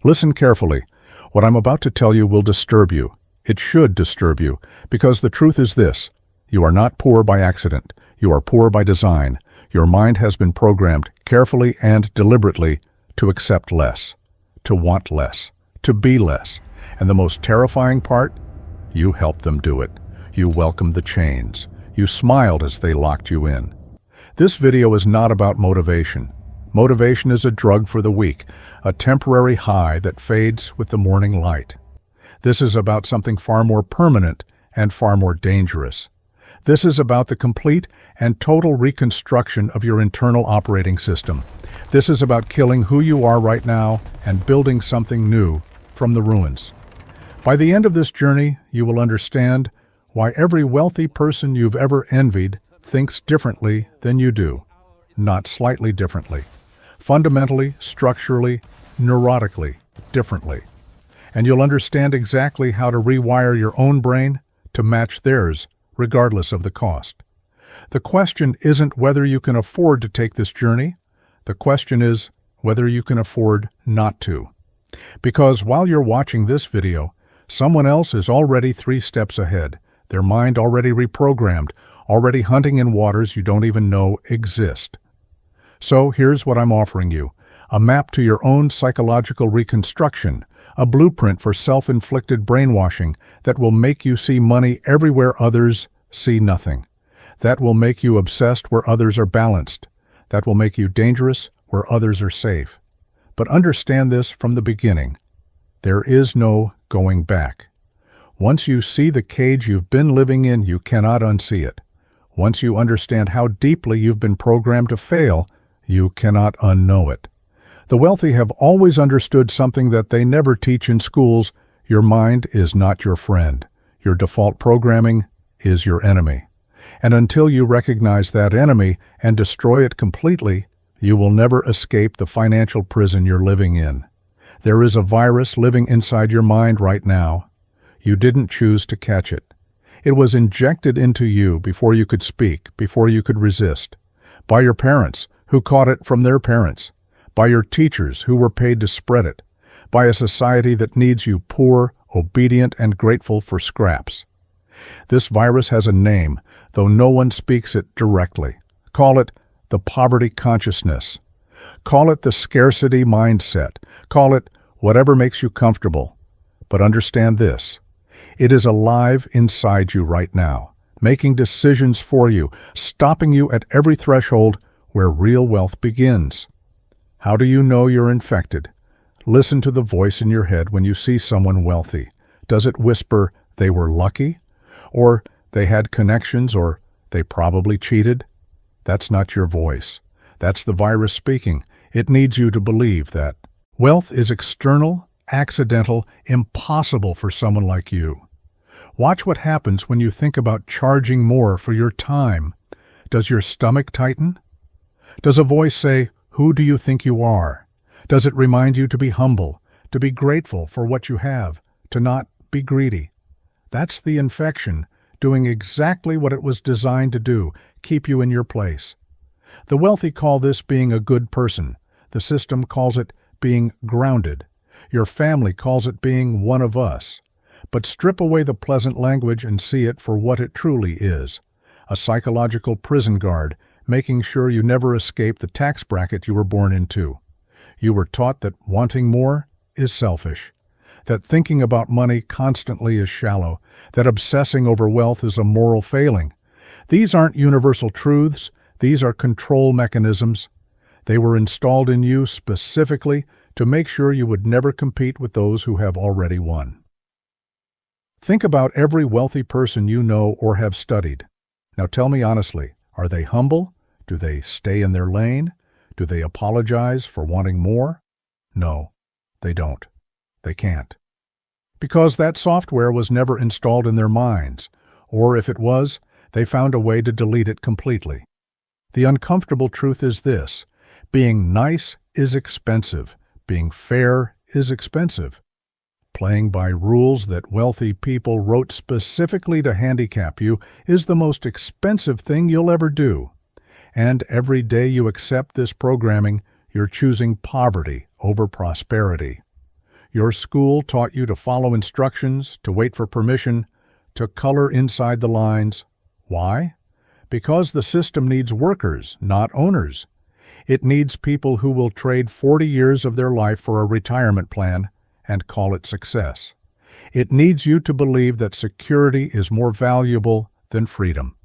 Listen carefully. What I'm about to tell you will disturb you. It should disturb you, because the truth is this. You are not poor by accident. You are poor by design. Your mind has been programmed carefully and deliberately to accept less, to want less, to be less. And the most terrifying part? You helped them do it. You welcomed the chains. You smiled as they locked you in. This video is not about motivation. Motivation is a drug for the weak, a temporary high that fades with the morning light. This is about something far more permanent and far more dangerous. This is about the complete and total reconstruction of your internal operating system. This is about killing who you are right now and building something new from the ruins. By the end of this journey, you will understand why every wealthy person you've ever envied thinks differently than you do. Not slightly differently. Fundamentally, structurally, neurotically, differently. And you'll understand exactly how to rewire your own brain to match theirs, regardless of the cost. The question isn't whether you can afford to take this journey. The question is whether you can afford not to. Because while you're watching this video, someone else is already 3 steps ahead, their mind already reprogrammed, already hunting in waters you don't even know exist. So here's what I'm offering you: a map to your own psychological reconstruction, a blueprint for self-inflicted brainwashing that will make you see money everywhere others see nothing, that will make you obsessed where others are balanced, that will make you dangerous where others are safe. But understand this from the beginning. There is no going back. Once you see the cage you've been living in, you cannot unsee it. Once you understand how deeply you've been programmed to fail, you cannot unknow it. The wealthy have always understood something that they never teach in schools. Your mind is not your friend. Your default programming is your enemy. And until you recognize that enemy and destroy it completely, you will never escape the financial prison you're living in. There is a virus living inside your mind right now. You didn't choose to catch it. It was injected into you before you could speak, before you could resist. By your parents, who caught it from their parents. By your teachers, who were paid to spread it. By a society that needs you poor, obedient, and grateful for scraps. This virus has a name, though no one speaks it directly. Call it the poverty consciousness. Call it the scarcity mindset. Call it whatever makes you comfortable. But understand this: it is alive inside you right now, making decisions for you, stopping you at every threshold where real wealth begins. How do you know you're infected? Listen to the voice in your head when you see someone wealthy. Does it whisper, they were lucky? Or they had connections? Or they probably cheated? That's not your voice. That's the virus speaking. It needs you to believe that wealth is external, accidental, impossible for someone like you. Watch what happens when you think about charging more for your time. Does your stomach tighten? Does a voice say, "Who do you think you are?" Does it remind you to be humble, to be grateful for what you have, to not be greedy? That's the infection, doing exactly what it was designed to do, keep you in your place. The wealthy call this being a good person. The system calls it being grounded. Your family calls it being one of us. But strip away the pleasant language and see it for what it truly is: a psychological prison guard, making sure you never escape the tax bracket you were born into. You were taught that wanting more is selfish, that thinking about money constantly is shallow, that obsessing over wealth is a moral failing. These aren't universal truths. These are control mechanisms. They were installed in you specifically to make sure you would never compete with those who have already won. Think about every wealthy person you know or have studied. Now tell me honestly, are they humble? Do they stay in their lane? Do they apologize for wanting more? No, they don't. They can't. Because that software was never installed in their minds, or if it was, they found a way to delete it completely. The uncomfortable truth is this: being nice is expensive. Being fair is expensive. Playing by rules that wealthy people wrote specifically to handicap you is the most expensive thing you'll ever do. And every day you accept this programming, you're choosing poverty over prosperity. Your school taught you to follow instructions, to wait for permission, to color inside the lines. Why? Because the system needs workers, not owners. It needs people who will trade 40 years of their life for a retirement plan and call it success. It needs you to believe that security is more valuable than freedom.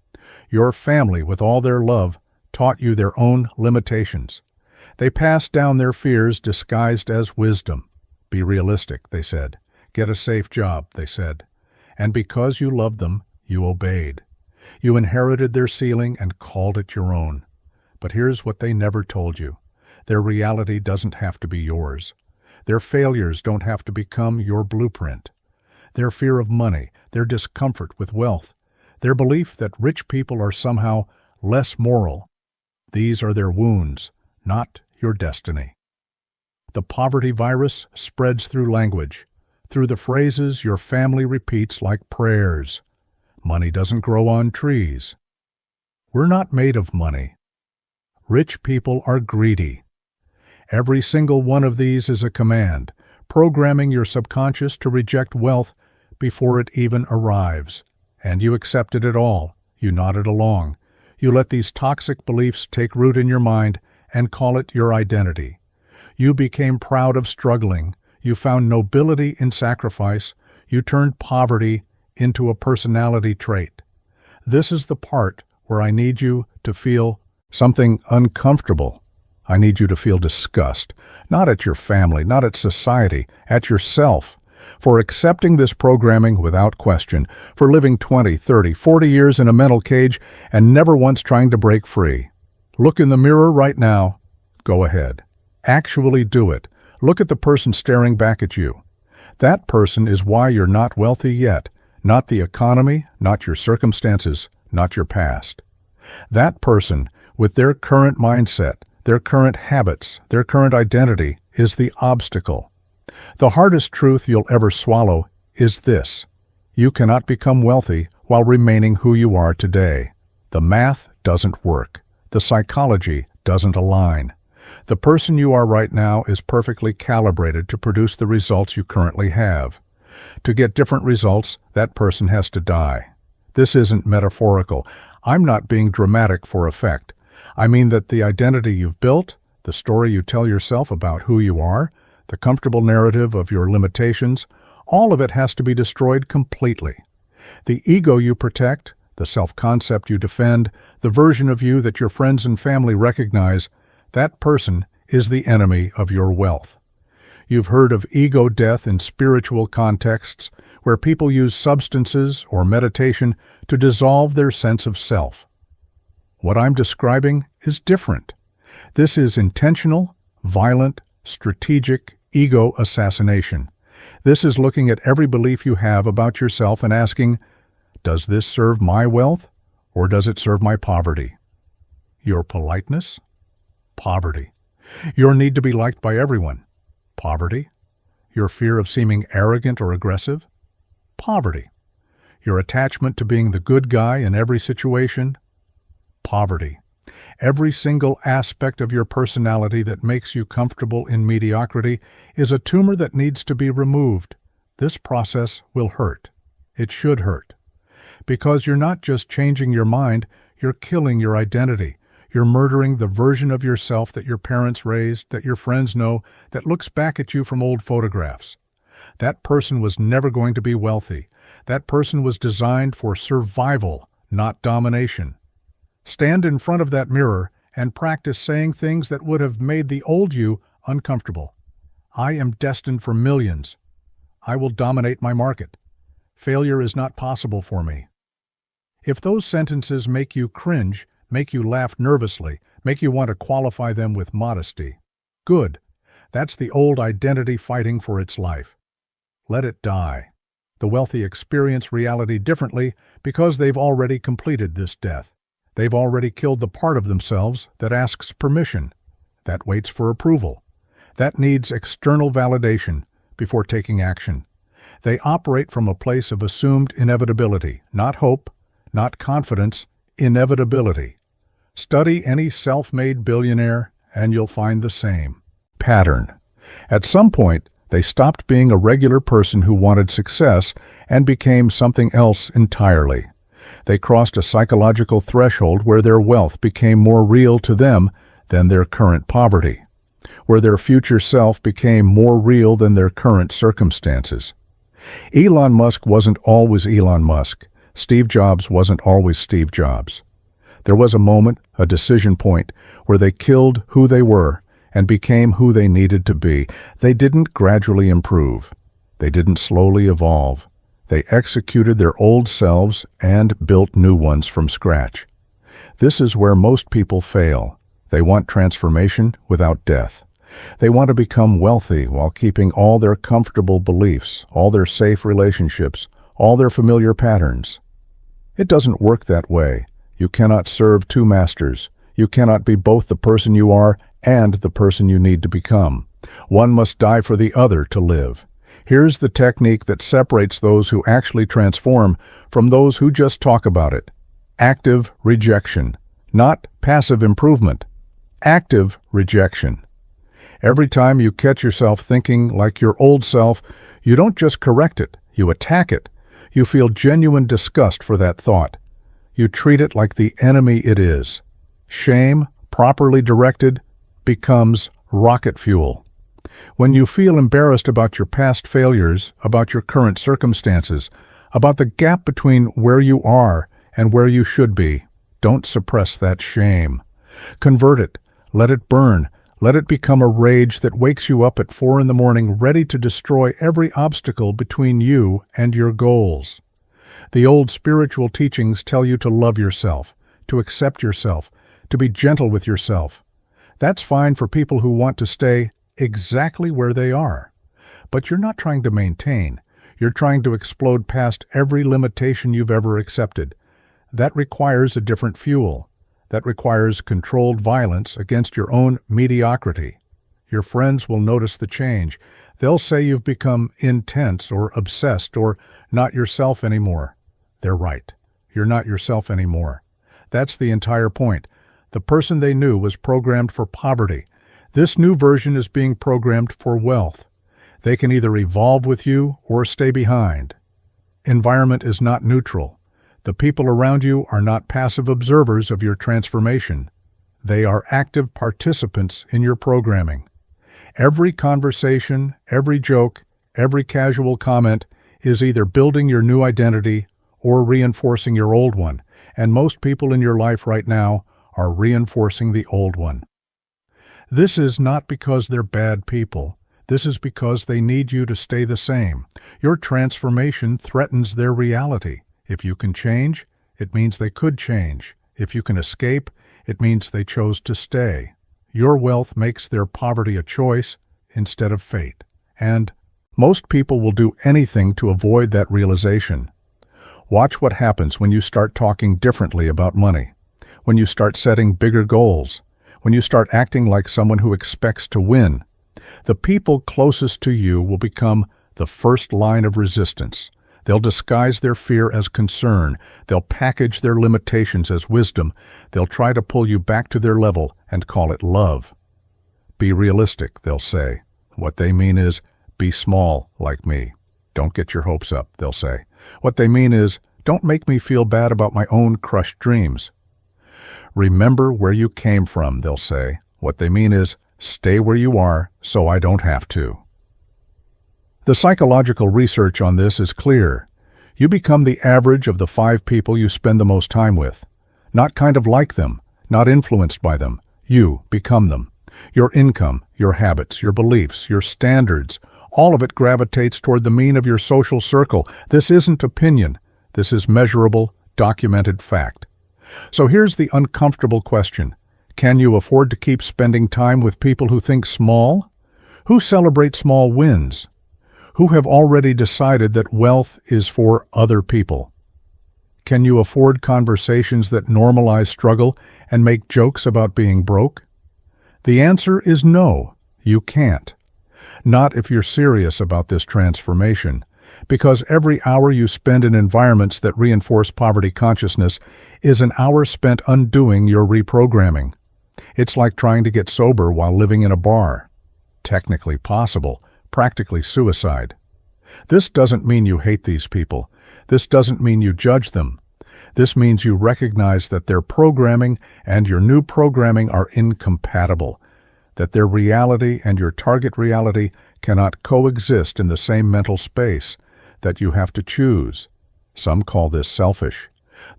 Your family, with all their love, taught you their own limitations. They passed down their fears disguised as wisdom. Be realistic, they said. Get a safe job, they said. And because you loved them, you obeyed. You inherited their ceiling and called it your own. But here's what they never told you. Their reality doesn't have to be yours. Their failures don't have to become your blueprint. Their fear of money, their discomfort with wealth, their belief that rich people are somehow less moral. These are their wounds, not your destiny. The poverty virus spreads through language, through the phrases your family repeats like prayers. Money doesn't grow on trees. We're not made of money. Rich people are greedy. Every single one of these is a command, programming your subconscious to reject wealth before it even arrives. And you accepted it all. You nodded along. You let these toxic beliefs take root in your mind and call it your identity. You became proud of struggling. You found nobility in sacrifice. You turned poverty into a personality trait. This is the part where I need you to feel something uncomfortable. I need you to feel disgust, not at your family, not at society, at yourself, for accepting this programming without question, for living 20, 30, 40 years in a mental cage and never once trying to break free. Look in the mirror right now. Go ahead. Actually do it. Look at the person staring back at you. That person is why you're not wealthy yet, not the economy, not your circumstances, not your past. That person, with their current mindset, their current habits, their current identity, is the obstacle. The hardest truth you'll ever swallow is this: you cannot become wealthy while remaining who you are today. The math doesn't work. The psychology doesn't align. The person you are right now is perfectly calibrated to produce the results you currently have. To get different results, that person has to die. This isn't metaphorical. I'm not being dramatic for effect. I mean that the identity you've built, the story you tell yourself about who you are, the comfortable narrative of your limitations, all of it has to be destroyed completely. The ego you protect, the self-concept you defend, the version of you that your friends and family recognize, that person is the enemy of your wealth. You've heard of ego death in spiritual contexts, where people use substances or meditation to dissolve their sense of self. What I'm describing is different. This is intentional, violent, strategic ego assassination. This is looking at every belief you have about yourself and asking, does this serve my wealth or does it serve my poverty? Your politeness? Poverty. Your need to be liked by everyone? Poverty. Your fear of seeming arrogant or aggressive? Poverty. Your attachment to being the good guy in every situation? Poverty. Every single aspect of your personality that makes you comfortable in mediocrity is a tumor that needs to be removed. This process will hurt. It should hurt. Because you're not just changing your mind, you're killing your identity. You're murdering the version of yourself that your parents raised, that your friends know, that looks back at you from old photographs. That person was never going to be wealthy. That person was designed for survival, not domination. Stand in front of that mirror and practice saying things that would have made the old you uncomfortable. I am destined for millions. I will dominate my market. Failure is not possible for me. If those sentences make you cringe, make you laugh nervously, make you want to qualify them with modesty, good. That's the old identity fighting for its life. Let it die. The wealthy experience reality differently because they've already completed this death. They've already killed the part of themselves that asks permission, that waits for approval, that needs external validation before taking action. They operate from a place of assumed inevitability, not hope, not confidence, inevitability. Study any self-made billionaire and you'll find the same pattern. At some point, They stopped being a regular person who wanted success and became something else entirely. They crossed a psychological threshold where their wealth became more real to them than their current poverty, where their future self became more real than their current circumstances. Elon Musk wasn't always Elon Musk. Steve Jobs wasn't always Steve Jobs. There was a moment, a decision point, where they killed who they were and became who they needed to be. They didn't gradually improve. They didn't slowly evolve. They executed their old selves and built new ones from scratch. This is where most people fail. They want transformation without death. They want to become wealthy while keeping all their comfortable beliefs, all their safe relationships, all their familiar patterns. It doesn't work that way. You cannot serve two masters. You cannot be both the person you are and the person you need to become. One must die for the other to live. Here's the technique that separates those who actually transform from those who just talk about it. Active rejection, not passive improvement. Active rejection. Every time you catch yourself thinking like your old self, you don't just correct it, you attack it. You feel genuine disgust for that thought. You treat it like the enemy it is. Shame, properly directed, becomes rocket fuel. When you feel embarrassed about your past failures, about your current circumstances, about the gap between where you are and where you should be, don't suppress that shame. Convert it. Let it burn. Let it become a rage that wakes you up at 4 a.m, ready to destroy every obstacle between you and your goals. The old spiritual teachings tell you to love yourself, to accept yourself, to be gentle with yourself. That's fine for people who want to stay exactly where they are. But you're not trying to maintain. You're trying to explode past every limitation you've ever accepted. That requires a different fuel. That requires controlled violence against your own mediocrity. Your friends will notice the change. They'll say you've become intense or obsessed or not yourself anymore. They're right. You're not yourself anymore. That's the entire point. The person they knew was programmed for poverty. This new version is being programmed for wealth. They can either evolve with you or stay behind. Environment is not neutral. The people around you are not passive observers of your transformation. They are active participants in your programming. Every conversation, every joke, every casual comment is either building your new identity or reinforcing your old one, and most people in your life right now are reinforcing the old one. This is not because they're bad people. This is because they need you to stay the same. Your transformation threatens their reality. If you can change, it means they could change. If you can escape, it means they chose to stay. Your wealth makes their poverty a choice instead of fate. And most people will do anything to avoid that realization. Watch what happens when you start talking differently about money, when you start setting bigger goals, when you start acting like someone who expects to win. The people closest to you will become the first line of resistance. They'll disguise their fear as concern. They'll package their limitations as wisdom. They'll try to pull you back to their level and call it love. Be realistic, they'll say. What they mean is, be small like me. Don't get your hopes up, they'll say. What they mean is, don't make me feel bad about my own crushed dreams. Remember where you came from, they'll say. What they mean is, stay where you are so I don't have to. The psychological research on this is clear. You become the average of the 5 people you spend the most time with. Not kind of like them, not influenced by them. You become them. Your income, your habits, your beliefs, your standards, all of it gravitates toward the mean of your social circle. This isn't opinion. This is measurable, documented fact. So here's the uncomfortable question. Can you afford to keep spending time with people who think small? Who celebrate small wins? Who have already decided that wealth is for other people? Can you afford conversations that normalize struggle and make jokes about being broke? The answer is no, you can't. Not if you're serious about this transformation, because every hour you spend in environments that reinforce poverty consciousness is an hour spent undoing your reprogramming. It's like trying to get sober while living in a bar. Technically possible, practically suicide. This doesn't mean you hate these people. This doesn't mean you judge them. This means you recognize that their programming and your new programming are incompatible, that their reality and your target reality cannot coexist in the same mental space, that you have to choose. Some call this selfish.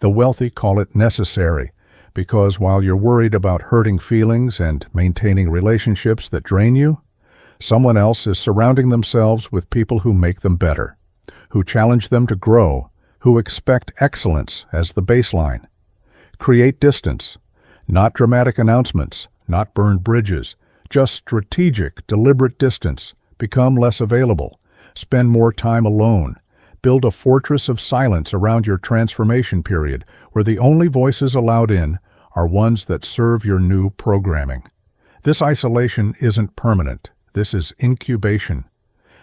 The wealthy call it necessary, because while you're worried about hurting feelings and maintaining relationships that drain you, someone else is surrounding themselves with people who make them better, who challenge them to grow, who expect excellence as the baseline. Create distance, not dramatic announcements, not burned bridges, just strategic, deliberate distance. Become less available. Spend more time alone. Build a fortress of silence around your transformation period where the only voices allowed in are ones that serve your new programming. This isolation isn't permanent. This is incubation.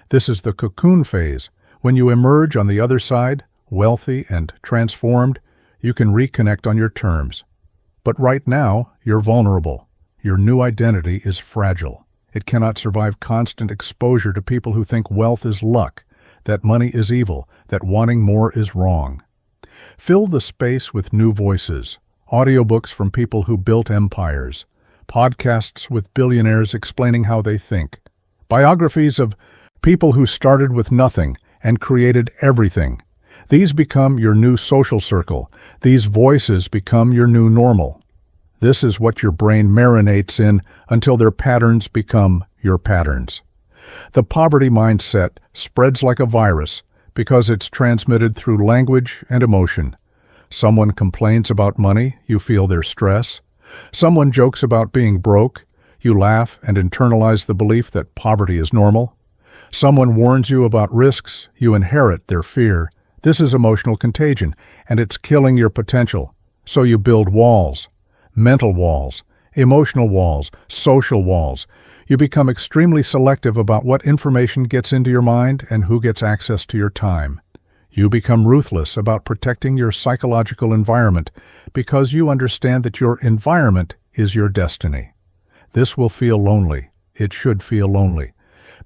This is the cocoon phase. When you emerge on the other side, wealthy and transformed, you can reconnect on your terms. But right now, you're vulnerable. Your new identity is fragile. It cannot survive constant exposure to people who think wealth is luck, that money is evil, that wanting more is wrong. Fill the space with new voices, audiobooks from people who built empires, podcasts with billionaires explaining how they think, biographies of people who started with nothing and created everything. These become your new social circle. These voices become your new normal. This is what your brain marinates in until their patterns become your patterns. The poverty mindset spreads like a virus because it's transmitted through language and emotion. Someone complains about money, you feel their stress. Someone jokes about being broke, you laugh and internalize the belief that poverty is normal. Someone warns you about risks, you inherit their fear. This is emotional contagion, and it's killing your potential. So you build walls, mental walls, emotional walls, social walls. You become extremely selective about what information gets into your mind and who gets access to your time. You become ruthless about protecting your psychological environment because you understand that your environment is your destiny. This will feel lonely. It should feel lonely.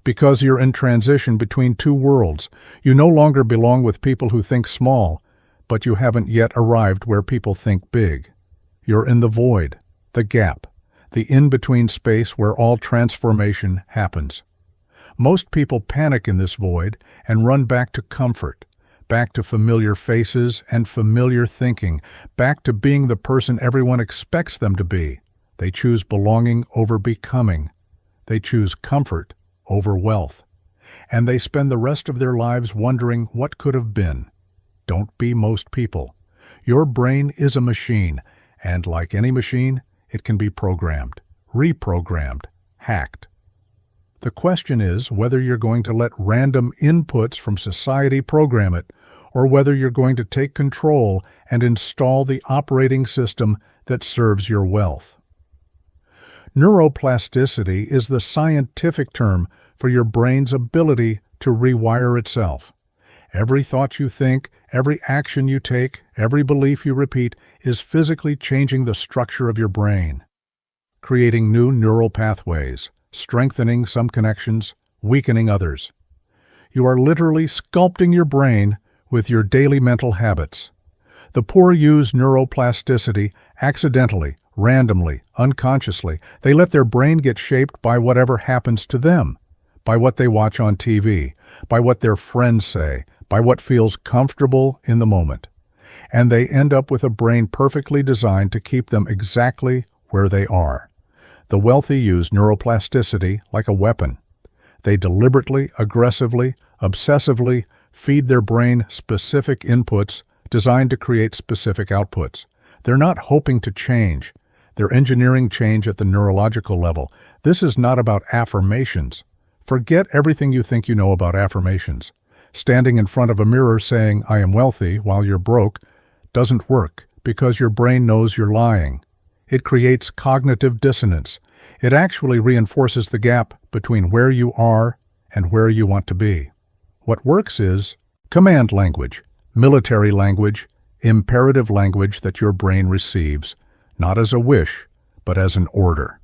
Because you're in transition between two worlds, you no longer belong with people who think small, but you haven't yet arrived where people think big. You're in the void, the gap, the in-between space where all transformation happens. Most people panic in this void and run back to comfort, back to familiar faces and familiar thinking, back to being the person everyone expects them to be. They choose belonging over becoming. They choose comfort over wealth. And they spend the rest of their lives wondering what could have been. Don't be most people. Your brain is a machine, and like any machine, it can be programmed, reprogrammed, hacked. The question is whether you're going to let random inputs from society program it, or whether you're going to take control and install the operating system that serves your wealth. Neuroplasticity is the scientific term for your brain's ability to rewire itself. Every thought you think, every action you take, every belief you repeat is physically changing the structure of your brain, creating new neural pathways, strengthening some connections, weakening others. You are literally sculpting your brain with your daily mental habits. The poor use neuroplasticity accidentally, randomly, unconsciously. They let their brain get shaped by whatever happens to them, by what they watch on TV, by what their friends say, by what feels comfortable in the moment. And they end up with a brain perfectly designed to keep them exactly where they are. The wealthy use neuroplasticity like a weapon. They deliberately, aggressively, obsessively feed their brain specific inputs designed to create specific outputs. They're not hoping to change. They're engineering change at the neurological level. This is not about affirmations. Forget everything you think you know about affirmations. Standing in front of a mirror saying, "I am wealthy," while you're broke, doesn't work because your brain knows you're lying. It creates cognitive dissonance. It actually reinforces the gap between where you are and where you want to be. What works is command language, military language, imperative language that your brain receives, not as a wish, but as an order.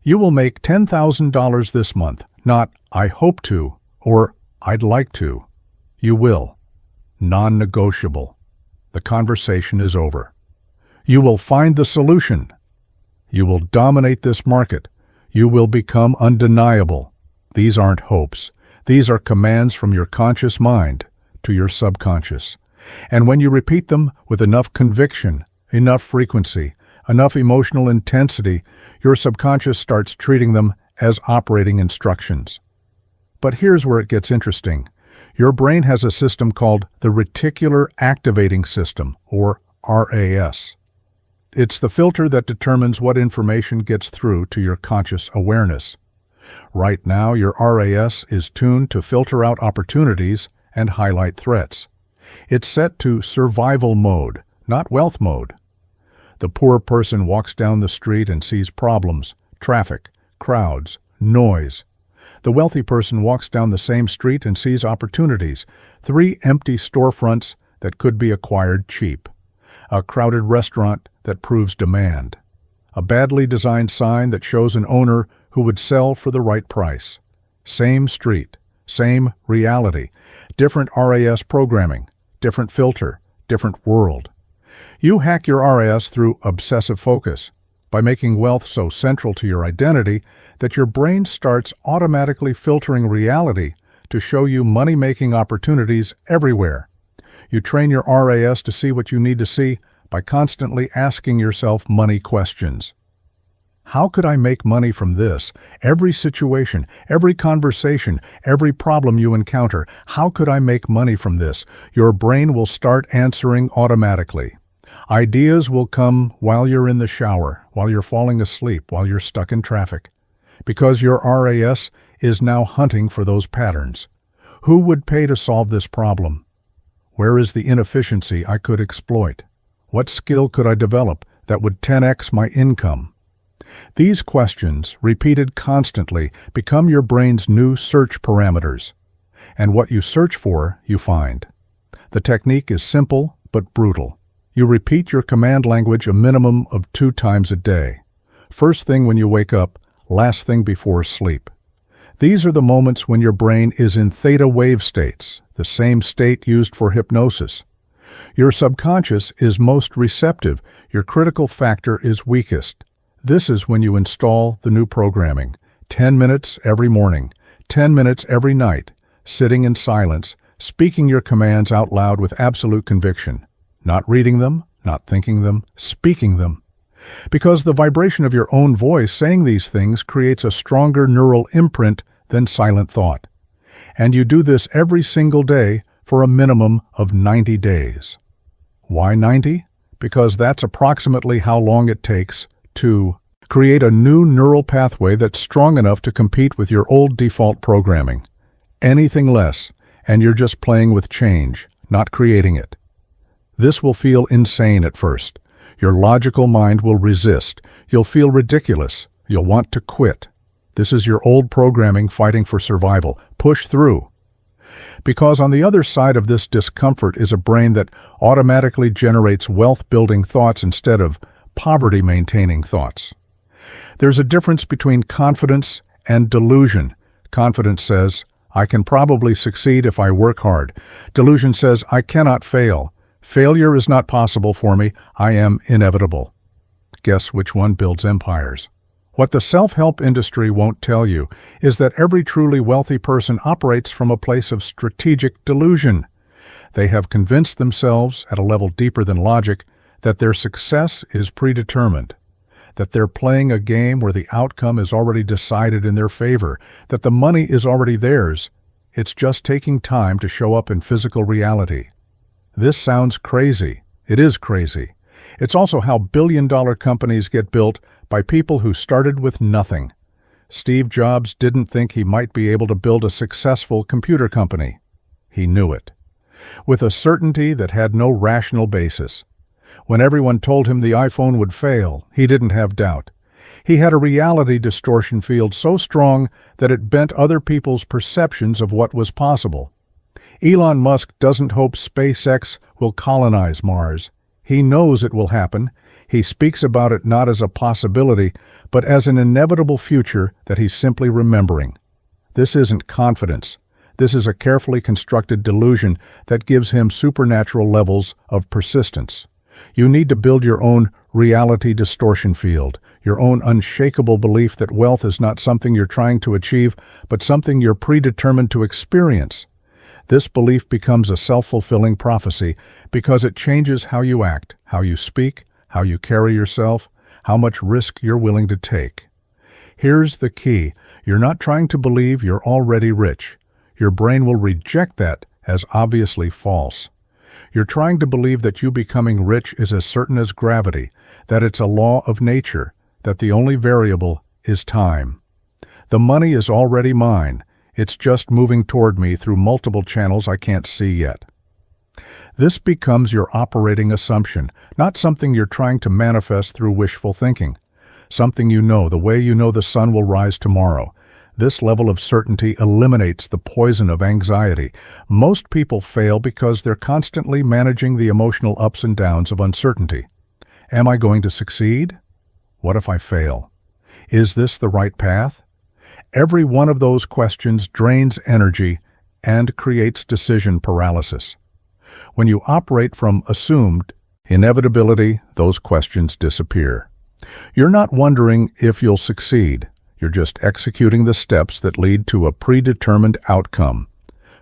You will make $10,000 this month. Not, I hope to, or I'd like to. You will. Non-negotiable. The conversation is over. You will find the solution. You will dominate this market. You will become undeniable. These aren't hopes. These are commands from your conscious mind to your subconscious. And when you repeat them with enough conviction, enough frequency, enough emotional intensity, your subconscious starts treating them as operating instructions. But here's where it gets interesting. Your brain has a system called the reticular activating system, or RAS. It's the filter that determines what information gets through to your conscious awareness. Right now, your RAS is tuned to filter out opportunities and highlight threats. It's set to survival mode, not wealth mode. The poor person walks down the street and sees problems, traffic, crowds, noise. The wealthy person walks down the same street and sees opportunities, 3 empty storefronts that could be acquired cheap, a crowded restaurant that proves demand, a badly designed sign that shows an owner who would sell for the right price. Same street, same reality, different RAS programming, different filter, different world. You hack your RAS through obsessive focus, by making wealth so central to your identity that your brain starts automatically filtering reality to show you money-making opportunities everywhere. You train your RAS to see what you need to see by constantly asking yourself money questions. How could I make money from this? Every situation, every conversation, every problem you encounter, how could I make money from this? Your brain will start answering automatically. Ideas will come while you're in the shower, while you're falling asleep, while you're stuck in traffic. Because your RAS is now hunting for those patterns. Who would pay to solve this problem? Where is the inefficiency I could exploit? What skill could I develop that would 10x my income? These questions, repeated constantly, become your brain's new search parameters. And what you search for, you find. The technique is simple but brutal. You repeat your command language a minimum of 2 times a day. First thing when you wake up, last thing before sleep. These are the moments when your brain is in theta wave states, the same state used for hypnosis. Your subconscious is most receptive, your critical factor is weakest. This is when you install the new programming. 10 minutes every morning, 10 minutes every night, sitting in silence, speaking your commands out loud with absolute conviction. Not reading them, not thinking them, speaking them. Because the vibration of your own voice saying these things creates a stronger neural imprint than silent thought. And you do this every single day for a minimum of 90 days. Why 90? Because that's approximately how long it takes to create a new neural pathway that's strong enough to compete with your old default programming. Anything less, and you're just playing with change, not creating it. This will feel insane at first. Your logical mind will resist. You'll feel ridiculous. You'll want to quit. This is your old programming fighting for survival. Push through. Because on the other side of this discomfort is a brain that automatically generates wealth-building thoughts instead of poverty-maintaining thoughts. There's a difference between confidence and delusion. Confidence says, I can probably succeed if I work hard. Delusion says, I cannot fail. Failure is not possible for me. I am inevitable. Guess which one builds empires? What the self-help industry won't tell you is that every truly wealthy person operates from a place of strategic delusion. They have convinced themselves, at a level deeper than logic, that their success is predetermined, that they're playing a game where the outcome is already decided in their favor, that the money is already theirs. It's just taking time to show up in physical reality. This sounds crazy. It is crazy. It's also how billion-dollar companies get built by people who started with nothing. Steve Jobs didn't think he might be able to build a successful computer company. He knew it. With a certainty that had no rational basis. When everyone told him the iPhone would fail, he didn't have doubt. He had a reality distortion field so strong that it bent other people's perceptions of what was possible. Elon Musk doesn't hope SpaceX will colonize Mars. He knows it will happen. He speaks about it not as a possibility, but as an inevitable future that he's simply remembering. This isn't confidence. This is a carefully constructed delusion that gives him supernatural levels of persistence. You need to build your own reality distortion field, your own unshakable belief that wealth is not something you're trying to achieve, but something you're predetermined to experience. This belief becomes a self-fulfilling prophecy because it changes how you act, how you speak, how you carry yourself, how much risk you're willing to take. Here's the key. You're not trying to believe you're already rich. Your brain will reject that as obviously false. You're trying to believe that you becoming rich is as certain as gravity, that it's a law of nature, that the only variable is time. The money is already mine. It's just moving toward me through multiple channels I can't see yet. This becomes your operating assumption, not something you're trying to manifest through wishful thinking. Something you know, the way you know the sun will rise tomorrow. This level of certainty eliminates the poison of anxiety. Most people fail because they're constantly managing the emotional ups and downs of uncertainty. Am I going to succeed? What if I fail? Is this the right path? Every one of those questions drains energy and creates decision paralysis. When you operate from assumed inevitability, those questions disappear. You're not wondering if you'll succeed. You're just executing the steps that lead to a predetermined outcome.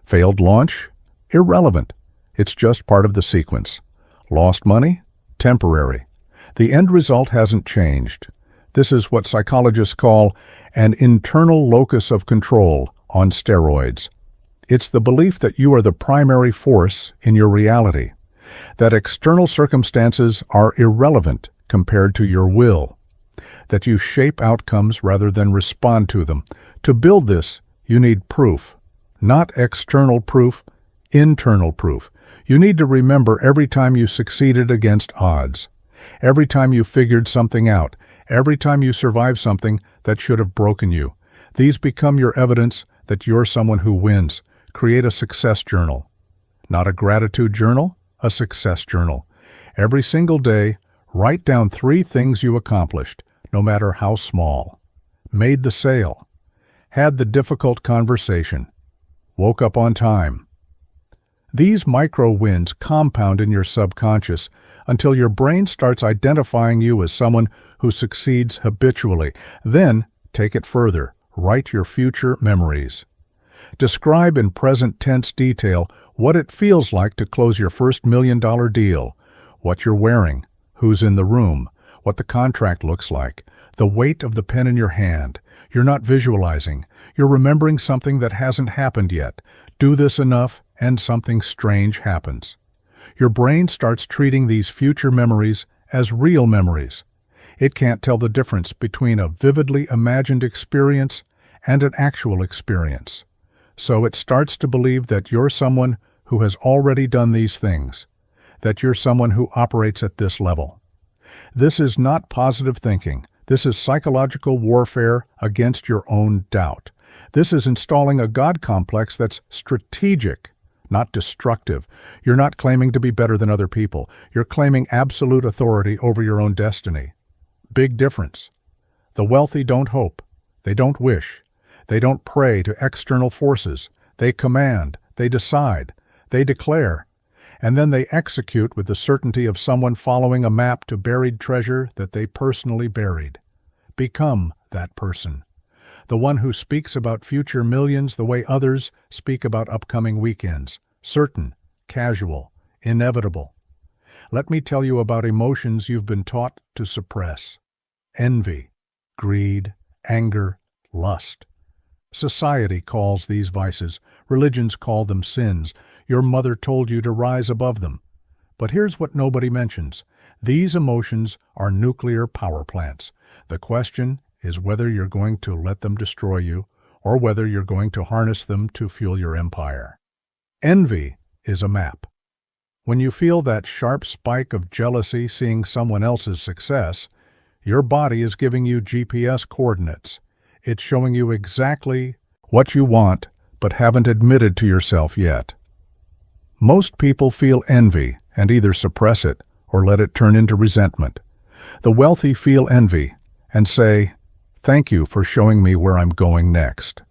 Failed launch? Irrelevant. It's just part of the sequence. Lost money? Temporary. The end result hasn't changed. This is what psychologists call an internal locus of control on steroids. It's the belief that you are the primary force in your reality, that external circumstances are irrelevant compared to your will, that you shape outcomes rather than respond to them. To build this, you need proof. Not external proof, internal proof. You need to remember every time you succeeded against odds, every time you figured something out, every time you survived something that should have broken you. These become your evidence that you're someone who wins. Create a success journal. Not a gratitude journal, a success journal. Every single day, write down 3 things you accomplished, no matter how small. Made the sale. Had the difficult conversation. Woke up on time. These micro wins compound in your subconscious until your brain starts identifying you as someone who succeeds habitually. Then, take it further. Write your future memories. Describe in present tense detail what it feels like to close your first $1 million deal, what you're wearing, who's in the room, what the contract looks like, the weight of the pen in your hand. You're not visualizing. You're remembering something that hasn't happened yet. Do this enough, and something strange happens. Your brain starts treating these future memories as real memories. It can't tell the difference between a vividly imagined experience and an actual experience. So it starts to believe that you're someone who has already done these things, that you're someone who operates at this level. This is not positive thinking. This is psychological warfare against your own doubt. This is installing a God complex that's strategic, not destructive. You're not claiming to be better than other people. You're claiming absolute authority over your own destiny. Big difference. The wealthy don't hope. They don't wish. They don't pray to external forces. They command. They decide. They declare. And then they execute with the certainty of someone following a map to buried treasure that they personally buried. Become that person. The one who speaks about future millions the way others speak about upcoming weekends. Certain, casual, inevitable. Let me tell you about emotions you've been taught to suppress. Envy, greed, anger, lust. Society calls these vices. Religions call them sins. Your mother told you to rise above them. But here's what nobody mentions. These emotions are nuclear power plants. The question is whether you're going to let them destroy you or whether you're going to harness them to fuel your empire. Envy is a map. When you feel that sharp spike of jealousy seeing someone else's success, your body is giving you GPS coordinates. It's showing you exactly what you want but haven't admitted to yourself yet. Most people feel envy and either suppress it or let it turn into resentment. The wealthy feel envy and say, "Thank you for showing me where I'm going next."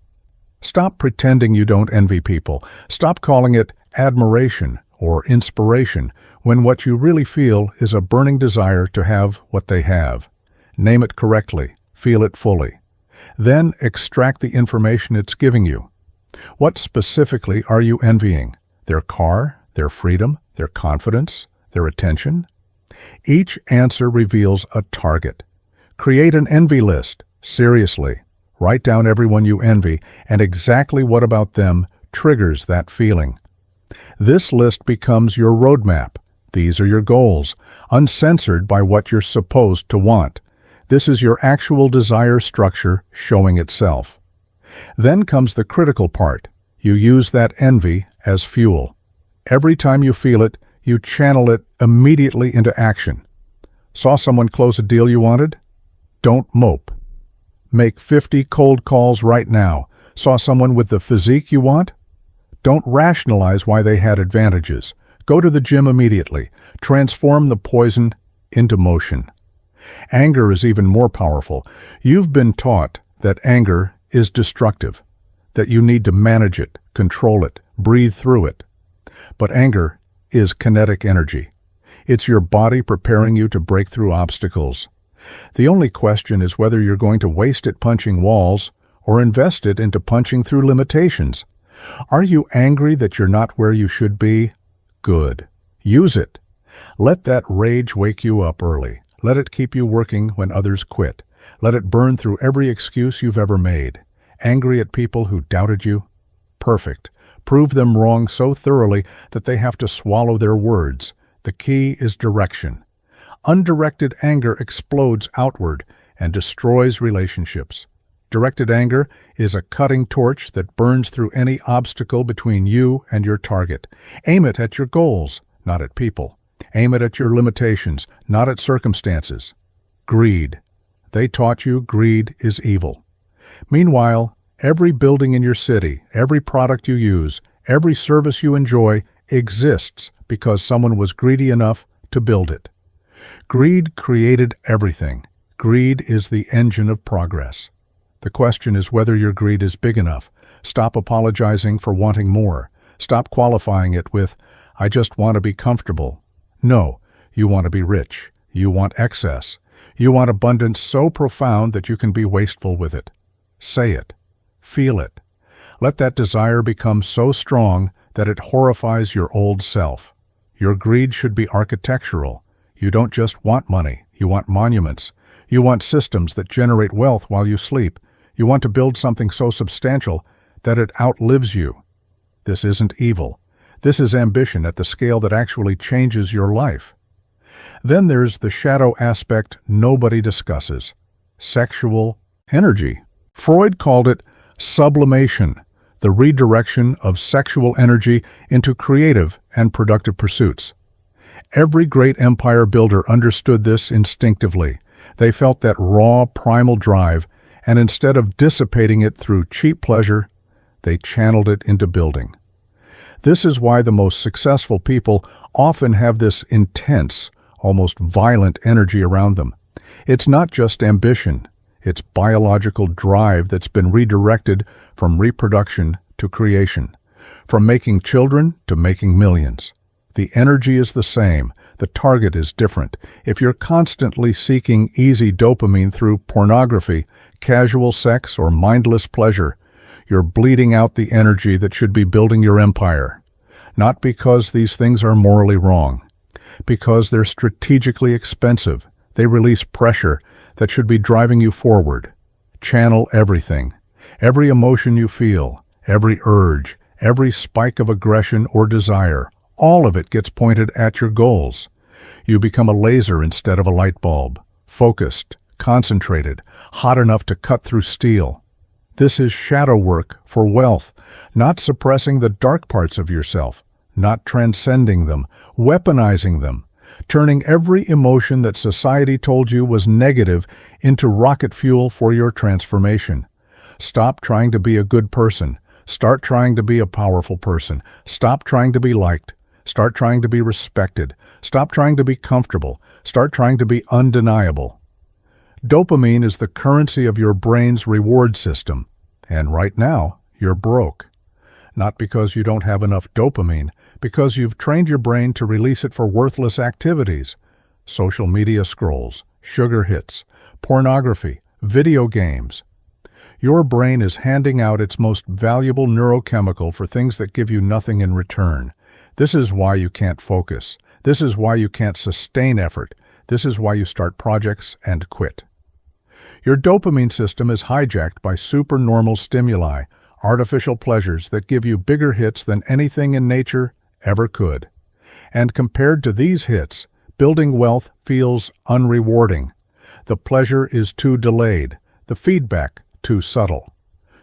Stop pretending you don't envy people. Stop calling it admiration or inspiration when what you really feel is a burning desire to have what they have. Name it correctly. Feel it fully. Then extract the information it's giving you. What specifically are you envying? Their car, their freedom, their confidence, their attention? Each answer reveals a target. Create an envy list. Seriously. Write down everyone you envy and exactly what about them triggers that feeling. This list becomes your roadmap. These are your goals, uncensored by what you're supposed to want. This is your actual desire structure showing itself. Then comes the critical part. You use that envy as fuel. Every time you feel it, you channel it immediately into action. Saw someone close a deal you wanted? Don't mope. Make 50 cold calls right now. Saw someone with the physique you want? Don't rationalize why they had advantages. Go to the gym immediately. Transform the poison into motion. Anger is even more powerful. You've been taught that anger is destructive, that you need to manage it, control it, breathe through it. But anger is kinetic energy. It's your body preparing you to break through obstacles. The only question is whether you're going to waste it punching walls or invest it into punching through limitations. Are you angry that you're not where you should be? Good. Use it. Let that rage wake you up early. Let it keep you working when others quit. Let it burn through every excuse you've ever made. Angry at people who doubted you? Perfect. Prove them wrong so thoroughly that they have to swallow their words. The key is direction. Undirected anger explodes outward and destroys relationships. Directed anger is a cutting torch that burns through any obstacle between you and your target. Aim it at your goals, not at people. Aim it at your limitations, not at circumstances. Greed. They taught you greed is evil. Meanwhile, every building in your city, every product you use, every service you enjoy exists because someone was greedy enough to build it. Greed created everything. Greed is the engine of progress. The question is whether your greed is big enough. Stop apologizing for wanting more. Stop qualifying it with, I just want to be comfortable. No, you want to be rich. You want excess. You want abundance so profound that you can be wasteful with it. Say it. Feel it. Let that desire become so strong that it horrifies your old self. Your greed should be architectural. You don't just want money. You want monuments. You want systems that generate wealth while you sleep. You want to build something so substantial that it outlives you. This isn't evil. This is ambition at the scale that actually changes your life. Then there's the shadow aspect nobody discusses. Sexual energy. Freud called it sublimation, the redirection of sexual energy into creative and productive pursuits. Every great empire builder understood this instinctively. They felt that raw, primal drive, and instead of dissipating it through cheap pleasure, they channeled it into building. This is why the most successful people often have this intense, almost violent energy around them. It's not just ambition. It's biological drive that's been redirected from reproduction to creation, from making children to making millions. The energy is the same. The target is different. If you're constantly seeking easy dopamine through pornography, casual sex, or mindless pleasure, you're bleeding out the energy that should be building your empire. Not because these things are morally wrong, because they're strategically expensive. They release pressure that should be driving you forward. Channel everything. Every emotion you feel, every urge, every spike of aggression or desire, all of it gets pointed at your goals. You become a laser instead of a light bulb, focused, concentrated, hot enough to cut through steel. This is shadow work for wealth, not suppressing the dark parts of yourself, not transcending them, weaponizing them, turning every emotion that society told you was negative into rocket fuel for your transformation. Stop trying to be a good person. Start trying to be a powerful person. Stop trying to be liked. Start trying to be respected. Stop trying to be comfortable. Start trying to be undeniable. Dopamine is the currency of your brain's reward system, and right now, you're broke. Not because you don't have enough dopamine, because you've trained your brain to release it for worthless activities. Social media scrolls, sugar hits, pornography, video games. Your brain is handing out its most valuable neurochemical for things that give you nothing in return. This is why you can't focus. This is why you can't sustain effort. This is why you start projects and quit. Your dopamine system is hijacked by supernormal stimuli, artificial pleasures that give you bigger hits than anything in nature ever could. And compared to these hits, building wealth feels unrewarding. The pleasure is too delayed, the feedback too subtle.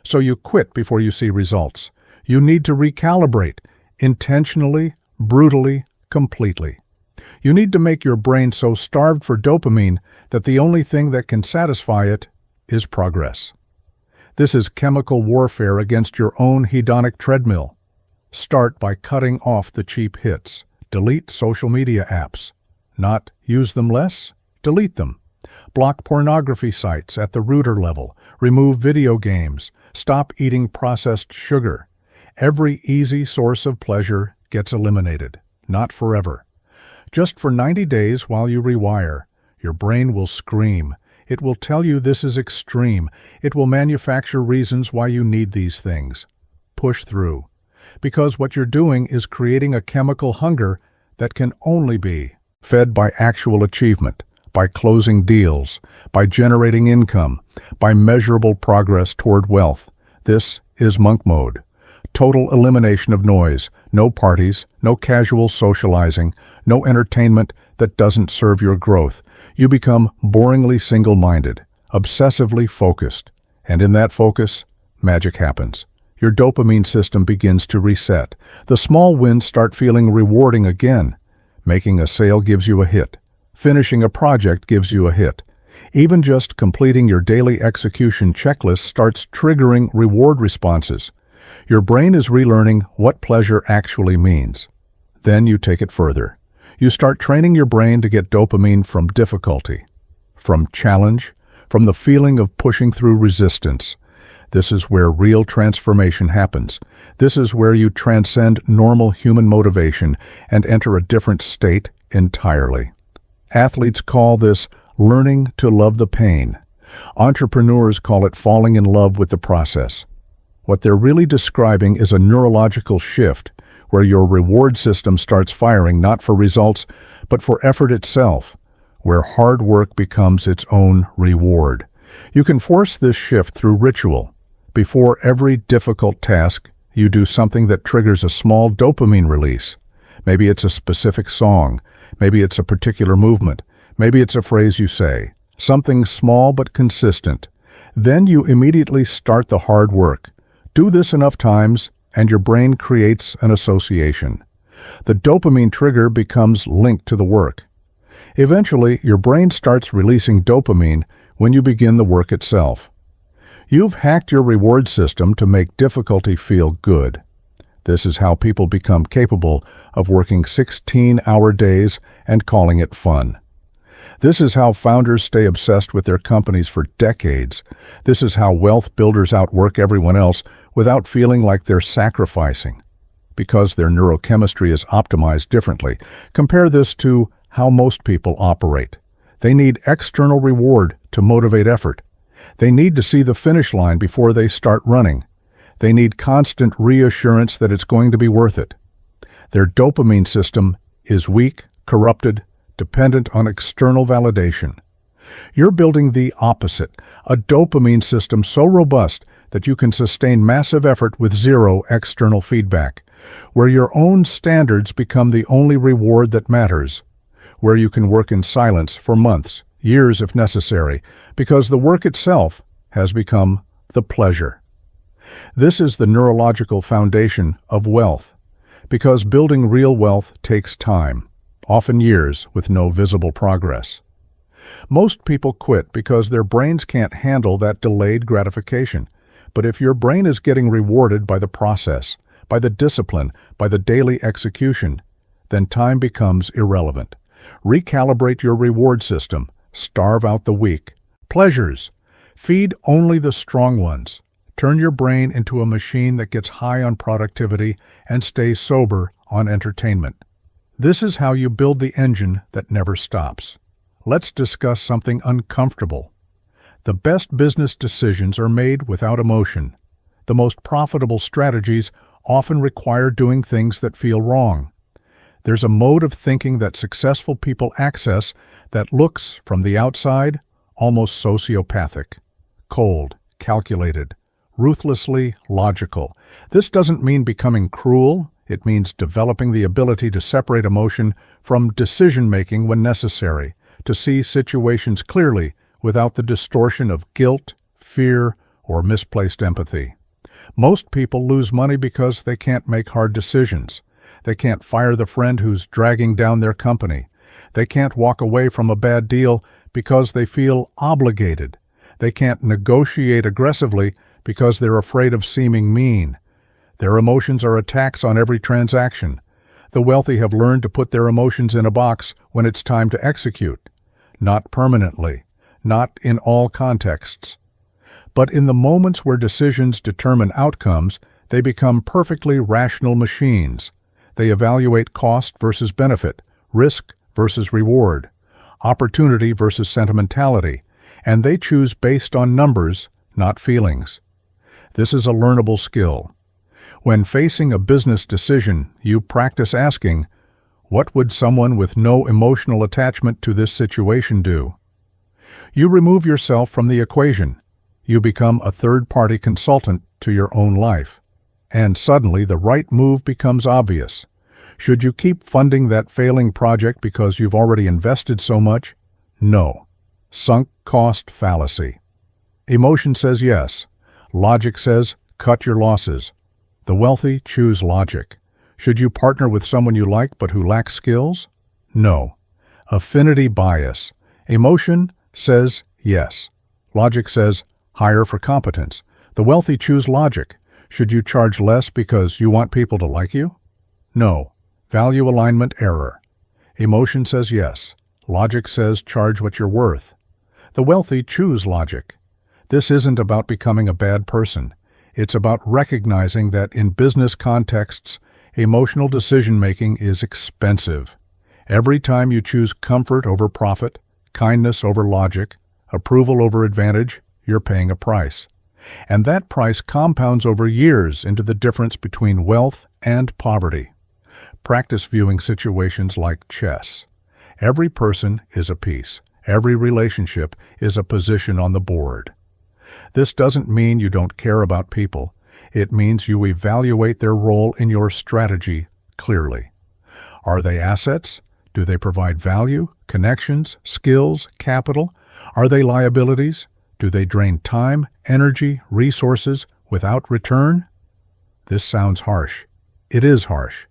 So you quit before you see results. You need to recalibrate, intentionally, brutally, completely. You need to make your brain so starved for dopamine that the only thing that can satisfy it is progress. This is chemical warfare against your own hedonic treadmill. Start by cutting off the cheap hits. Delete social media apps. Not use them less? Delete them. Block pornography sites at the router level. Remove video games. Stop eating processed sugar. Every easy source of pleasure gets eliminated. Not forever. Just for 90 days while you rewire. Your brain will scream. It will tell you this is extreme. It will manufacture reasons why you need these things. Push through. Because what you're doing is creating a chemical hunger that can only be fed by actual achievement, by closing deals, by generating income, by measurable progress toward wealth. This is monk mode. Total elimination of noise, no parties, no casual socializing, no entertainment that doesn't serve your growth. You become boringly single-minded, obsessively focused. And in that focus, magic happens. Your dopamine system begins to reset. The small wins start feeling rewarding again. Making a sale gives you a hit. Finishing a project gives you a hit. Even just completing your daily execution checklist starts triggering reward responses. Your brain is relearning what pleasure actually means. Then you take it further. You start training your brain to get dopamine from difficulty, from challenge, from the feeling of pushing through resistance. This is where real transformation happens. This is where you transcend normal human motivation and enter a different state entirely. Athletes call this learning to love the pain. Entrepreneurs call it falling in love with the process. What they're really describing is a neurological shift where your reward system starts firing not for results, but for effort itself, where hard work becomes its own reward. You can force this shift through ritual. Before every difficult task, you do something that triggers a small dopamine release. Maybe it's a specific song. Maybe it's a particular movement. Maybe it's a phrase you say. Something small but consistent. Then you immediately start the hard work. Do this enough times, and your brain creates an association. The dopamine trigger becomes linked to the work. Eventually, your brain starts releasing dopamine when you begin the work itself. You've hacked your reward system to make difficulty feel good. This is how people become capable of working 16-hour days and calling it fun. This is how founders stay obsessed with their companies for decades. This is how wealth builders outwork everyone else without feeling like they're sacrificing. Because their neurochemistry is optimized differently. Compare this to how most people operate. They need external reward to motivate effort. They need to see the finish line before they start running. They need constant reassurance that it's going to be worth it. Their dopamine system is weak, corrupted, dependent on external validation. You're building the opposite, a dopamine system so robust that you can sustain massive effort with zero external feedback, where your own standards become the only reward that matters, where you can work in silence for months, years if necessary, because the work itself has become the pleasure. This is the neurological foundation of wealth, because building real wealth takes time, often years with no visible progress. Most people quit because their brains can't handle that delayed gratification. But if your brain is getting rewarded by the process, by the discipline, by the daily execution, then time becomes irrelevant. Recalibrate your reward system. Starve out the weak. Pleasures. Feed only the strong ones. Turn your brain into a machine that gets high on productivity and stays sober on entertainment. This is how you build the engine that never stops. Let's discuss something uncomfortable. The best business decisions are made without emotion. The most profitable strategies often require doing things that feel wrong. There's a mode of thinking that successful people access that looks, from the outside, almost sociopathic. Cold, calculated, ruthlessly logical. This doesn't mean becoming cruel. It means developing the ability to separate emotion from decision-making when necessary, to see situations clearly without the distortion of guilt, fear, or misplaced empathy. Most people lose money because they can't make hard decisions. They can't fire the friend who's dragging down their company. They can't walk away from a bad deal because they feel obligated. They can't negotiate aggressively because they're afraid of seeming mean. Their emotions are attacks on every transaction. The wealthy have learned to put their emotions in a box when it's time to execute. Not permanently, not in all contexts. But in the moments where decisions determine outcomes, they become perfectly rational machines. They evaluate cost versus benefit, risk versus reward, opportunity versus sentimentality, and they choose based on numbers, not feelings. This is a learnable skill. When facing a business decision, you practice asking, what would someone with no emotional attachment to this situation do? You remove yourself from the equation. You become a third-party consultant to your own life. And suddenly the right move becomes obvious. Should you keep funding that failing project because you've already invested so much? No. Sunk cost fallacy. Emotion says yes. Logic says, cut your losses. The wealthy choose logic. Should you partner with someone you like but who lacks skills? No. Affinity bias. Emotion says yes. Logic says, hire for competence. The wealthy choose logic. Should you charge less because you want people to like you? No. Value alignment error. Emotion says yes. Logic says charge what you're worth. The wealthy choose logic. This isn't about becoming a bad person. It's about recognizing that in business contexts, emotional decision-making is expensive. Every time you choose comfort over profit, kindness over logic, approval over advantage, you're paying a price. And that price compounds over years into the difference between wealth and poverty. Practice viewing situations like chess. Every person is a piece. Every relationship is a position on the board. This doesn't mean you don't care about people. It means you evaluate their role in your strategy clearly. Are they assets? Do they provide value, connections, skills, capital? Are they liabilities? Do they drain time, energy, resources without return? This sounds harsh. It is harsh.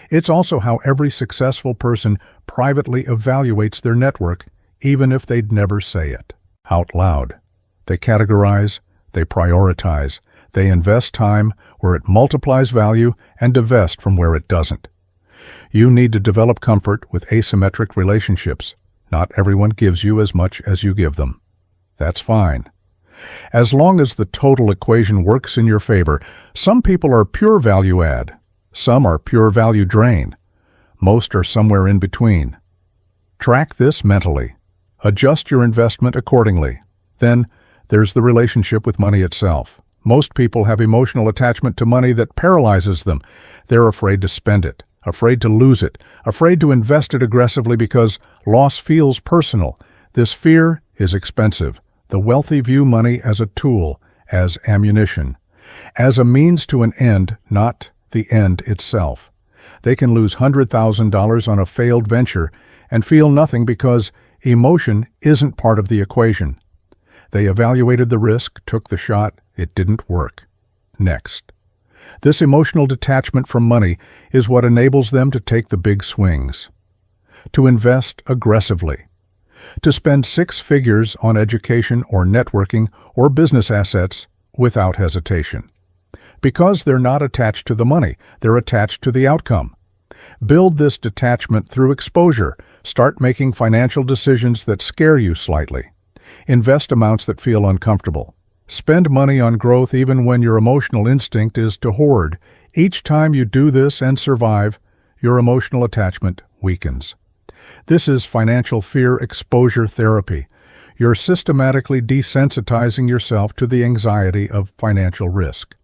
It's also how every successful person privately evaluates their network, even if they'd never say it out loud. They categorize, they prioritize, they invest time where it multiplies value and divest from where it doesn't. You need to develop comfort with asymmetric relationships. Not everyone gives you as much as you give them. That's fine. As long as the total equation works in your favor, some people are pure value add. Some are pure value drain. Most are somewhere in between. Track this mentally. Adjust your investment accordingly. Then, there's the relationship with money itself. Most people have emotional attachment to money that paralyzes them. They're afraid to spend it, afraid to lose it, afraid to invest it aggressively because loss feels personal. This fear is expensive. The wealthy view money as a tool, as ammunition, as a means to an end, not the end itself. They can lose $100,000 on a failed venture and feel nothing because emotion isn't part of the equation. They evaluated the risk, took the shot, it didn't work. Next. This emotional detachment from money is what enables them to take the big swings, to invest aggressively, to spend 6 figures on education or networking or business assets without hesitation. Because they're not attached to the money, they're attached to the outcome. Build this detachment through exposure. Start making financial decisions that scare you slightly. Invest amounts that feel uncomfortable. Spend money on growth even when your emotional instinct is to hoard. Each time you do this and survive, your emotional attachment weakens. This is financial fear exposure therapy. You're systematically desensitizing yourself to the anxiety of financial risk.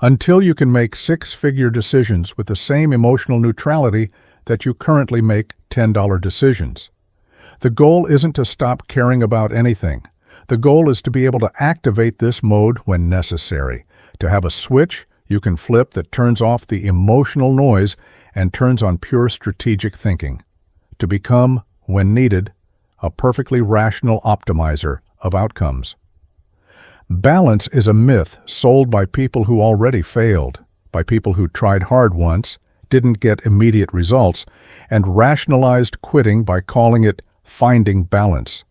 Until you can make six-figure decisions with the same emotional neutrality that you currently make $10 decisions. The goal isn't to stop caring about anything. The goal is to be able to activate this mode when necessary, to have a switch you can flip that turns off the emotional noise and turns on pure strategic thinking, to become, when needed, a perfectly rational optimizer of outcomes. Balance is a myth sold by people who already failed, by people who tried hard once, didn't get immediate results, and rationalized quitting by calling it finding balance,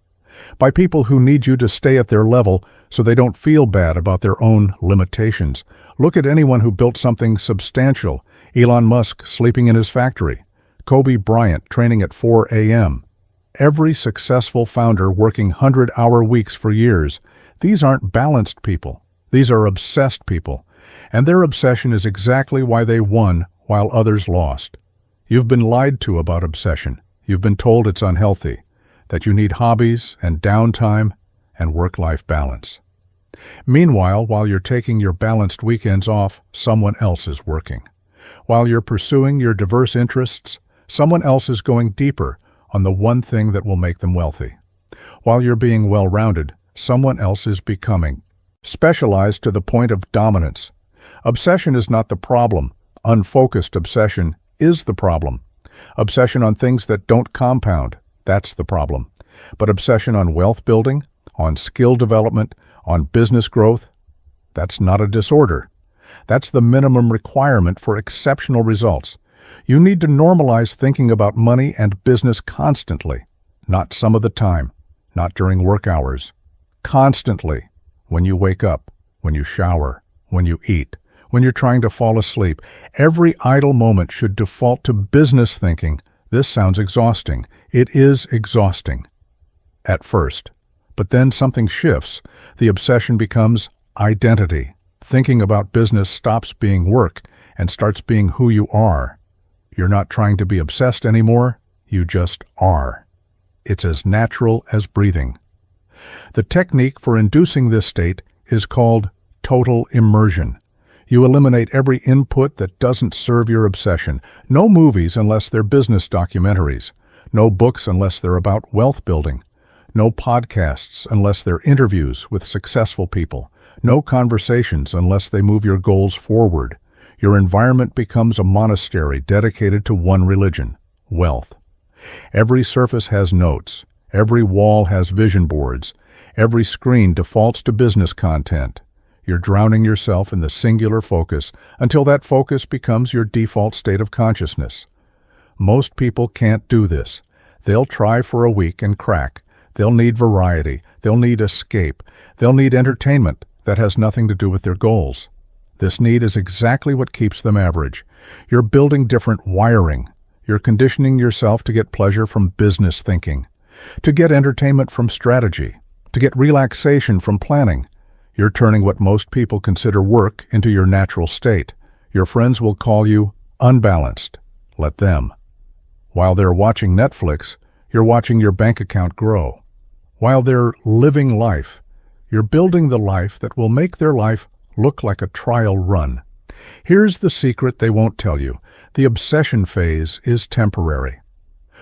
by people who need you to stay at their level so they don't feel bad about their own limitations. Look at anyone who built something substantial. Elon Musk sleeping in his factory, Kobe Bryant training at 4 a.m., every successful founder working 100-hour weeks for years. These aren't balanced people. These are obsessed people. And their obsession is exactly why they won while others lost. You've been lied to about obsession. You've been told it's unhealthy, that you need hobbies and downtime and work-life balance. Meanwhile, while you're taking your balanced weekends off, someone else is working. While you're pursuing your diverse interests, someone else is going deeper on the one thing that will make them wealthy. While you're being well-rounded, someone else is becoming specialized to the point of dominance. Obsession is not the problem. Unfocused obsession is the problem. Obsession on things that don't compound, that's the problem. But obsession on wealth building, on skill development, on business growth, that's not a disorder. That's the minimum requirement for exceptional results. You need to normalize thinking about money and business constantly, not some of the time, not during work hours. Constantly, when you wake up, when you shower, when you eat, when you're trying to fall asleep. Every idle moment should default to business thinking. This sounds exhausting. It is exhausting. At first. But then something shifts. The obsession becomes identity. Thinking about business stops being work and starts being who you are. You're not trying to be obsessed anymore. You just are. It's as natural as breathing. The technique for inducing this state is called total immersion. You eliminate every input that doesn't serve your obsession. No movies unless they're business documentaries. No books unless they're about wealth building. No podcasts unless they're interviews with successful people. No conversations unless they move your goals forward. Your environment becomes a monastery dedicated to one religion, wealth. Every surface has notes. Every wall has vision boards. Every screen defaults to business content. You're drowning yourself in the singular focus until that focus becomes your default state of consciousness. Most people can't do this. They'll try for a week and crack. They'll need variety. They'll need escape. They'll need entertainment that has nothing to do with their goals. This need is exactly what keeps them average. You're building different wiring. You're conditioning yourself to get pleasure from business thinking, to get entertainment from strategy, to get relaxation from planning. You're turning what most people consider work into your natural state. Your friends will call you unbalanced. Let them. While they're watching Netflix, you're watching your bank account grow. While they're living life, you're building the life that will make their life look like a trial run. Here's the secret they won't tell you. The obsession phase is temporary.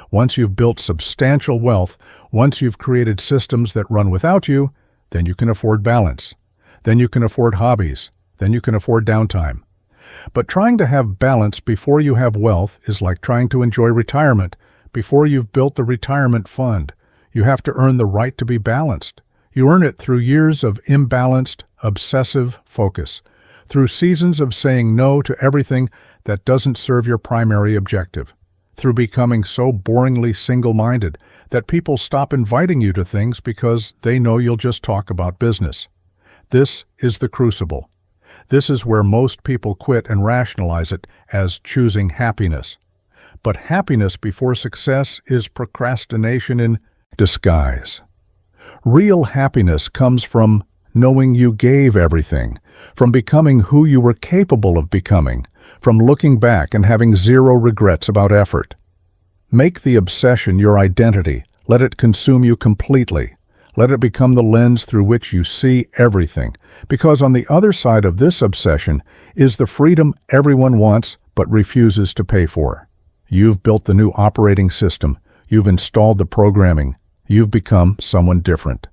Once you've built substantial wealth, once you've created systems that run without you, then you can afford balance. Then you can afford hobbies. Then you can afford downtime. But trying to have balance before you have wealth is like trying to enjoy retirement before you've built the retirement fund. You have to earn the right to be balanced. You earn it through years of imbalanced, obsessive focus, through seasons of saying no to everything that doesn't serve your primary objective, through becoming so boringly single-minded that people stop inviting you to things because they know you'll just talk about business. This is the crucible. This is where most people quit and rationalize it as choosing happiness. But happiness before success is procrastination in disguise. Real happiness comes from knowing you gave everything, from becoming who you were capable of becoming, from looking back and having zero regrets about effort. Make the obsession your identity. Let it consume you completely. Let it become the lens through which you see everything, because on the other side of this obsession is the freedom everyone wants but refuses to pay for. You've built the new operating system. You've installed the programming. You've become someone different.